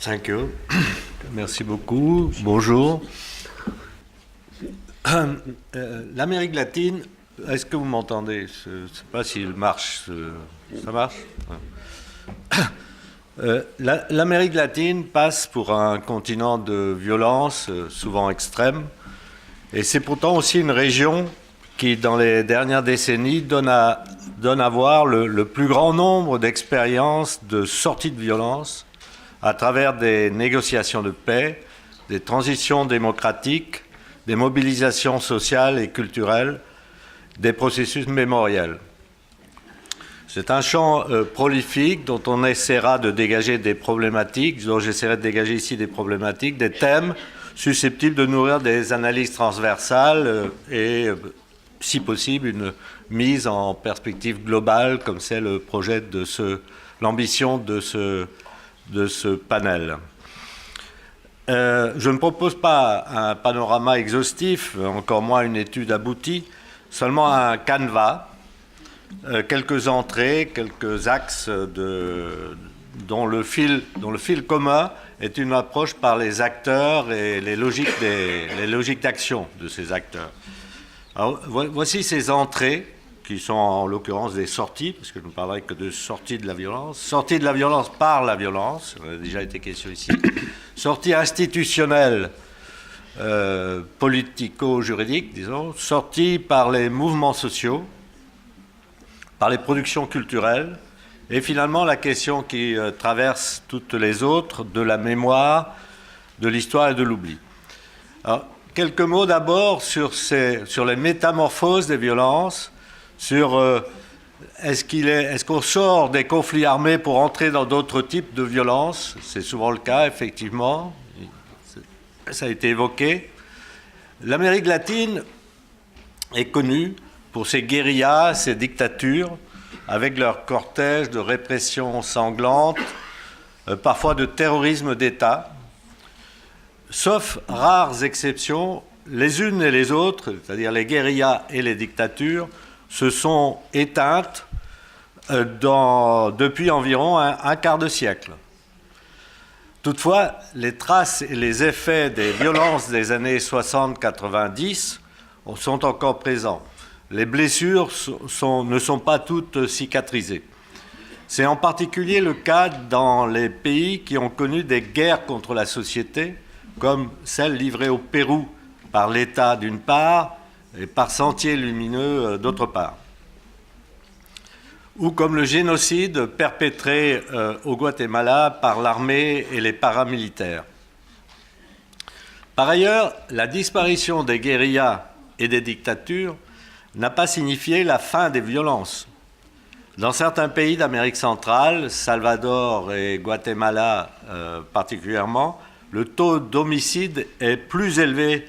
Thank you. Merci beaucoup. Bonjour. L'Amérique latine, est-ce que vous m'entendez? Je ne sais pas s'il marche. Ça marche? L'Amérique latine passe pour un continent de violence, souvent extrême, et c'est pourtant aussi une région qui, dans les dernières décennies, donne à voir le plus grand nombre d'expériences de sortie de violence à travers des négociations de paix, des transitions démocratiques, des mobilisations sociales et culturelles, des processus mémoriels. C'est un champ prolifique dont on essaiera de dégager des problématiques, dont j'essaierai de dégager ici des problématiques, des thèmes susceptibles de nourrir des analyses transversales et, si possible, une mise en perspective globale, comme c'est le projet de l'ambition de ce panel. Je ne propose pas un panorama exhaustif, encore moins une étude aboutie, seulement un canevas, quelques entrées, quelques axes dont le fil commun est une approche par les acteurs et les logiques d'action de ces acteurs. Alors, voici ces entrées, qui sont en l'occurrence des sorties, parce que je ne parlerai que de sortie de la violence. Sortie de la violence par la violence, on a déjà été question ici. Sortie institutionnelle, politico-juridique, disons. Sortie par les mouvements sociaux, par les productions culturelles, et finalement la question qui traverse toutes les autres, de la mémoire, de l'histoire et de l'oubli. Alors, quelques mots d'abord sur les métamorphoses des violences, sur est-ce qu'on sort des conflits armés pour entrer dans d'autres types de violences. C'est souvent le cas, effectivement. Ça a été évoqué. L'Amérique latine est connue pour ses guérillas, ses dictatures, avec leur cortège de répression sanglante, parfois de terrorisme d'État. Sauf rares exceptions, les unes et les autres, c'est-à-dire les guérillas et les dictatures, se sont éteintes depuis environ un quart de siècle. Toutefois, les traces et les effets des violences des années 60-90 sont encore présents. Les blessures ne sont pas toutes cicatrisées. C'est en particulier le cas dans les pays qui ont connu des guerres contre la société, comme celle livrée au Pérou par l'État d'une part, et par Sentier Lumineux d'autre part. Ou comme le génocide perpétré au Guatemala par l'armée et les paramilitaires. Par ailleurs, la disparition des guérillas et des dictatures n'a pas signifié la fin des violences. Dans certains pays d'Amérique centrale, Salvador et Guatemala particulièrement, le taux d'homicide est plus élevé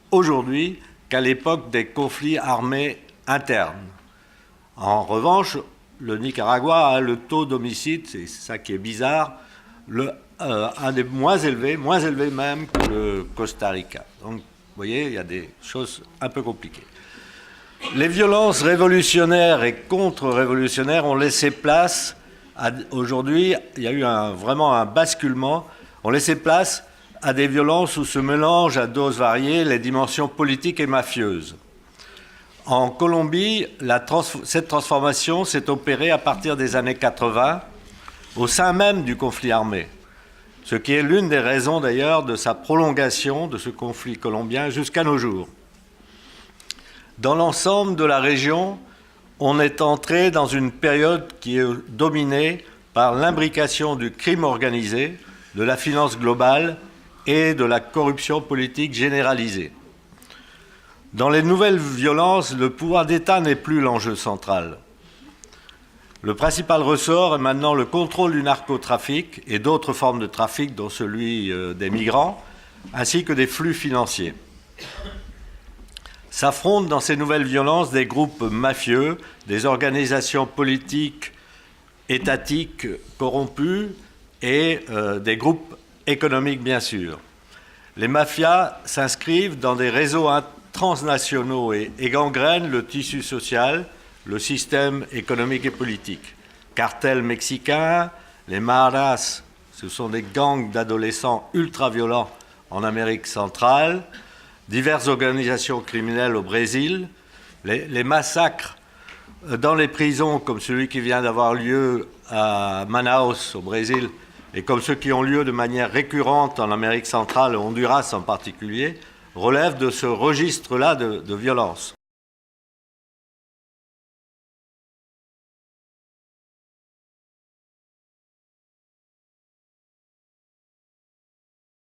aujourd'hui qu'à l'époque des conflits armés internes. En revanche, le Nicaragua a le taux d'homicide, c'est ça qui est bizarre, un des moins élevés même que le Costa Rica. Donc, vous voyez, il y a des choses un peu compliquées. Les violences révolutionnaires et contre-révolutionnaires ont laissé place, aujourd'hui, il y a eu vraiment un basculement, ont laissé place à des violences où se mélangent à doses variées les dimensions politiques et mafieuses. En Colombie, cette transformation s'est opérée à partir des années 80 au sein même du conflit armé, ce qui est l'une des raisons d'ailleurs de sa prolongation de ce conflit colombien jusqu'à nos jours. Dans l'ensemble de la région, on est entré dans une période qui est dominée par l'imbrication du crime organisé, de la finance globale et de la corruption politique généralisée. Dans les nouvelles violences, le pouvoir d'État n'est plus l'enjeu central. Le principal ressort est maintenant le contrôle du narcotrafic et d'autres formes de trafic, dont celui des migrants, ainsi que des flux financiers. S'affrontent dans ces nouvelles violences des groupes mafieux, des organisations politiques étatiques corrompues et des groupes économiques, bien sûr. Les mafias s'inscrivent dans des réseaux transnationaux et gangrènent le tissu social, le système économique et politique. Cartels mexicains, les maras, Ce sont des gangs d'adolescents ultra-violents en Amérique centrale, diverses organisations criminelles au Brésil, les massacres dans les prisons comme celui qui vient d'avoir lieu à Manaus au Brésil et comme ceux qui ont lieu de manière récurrente en Amérique centrale, au Honduras en particulier, relèvent de ce registre-là de violence.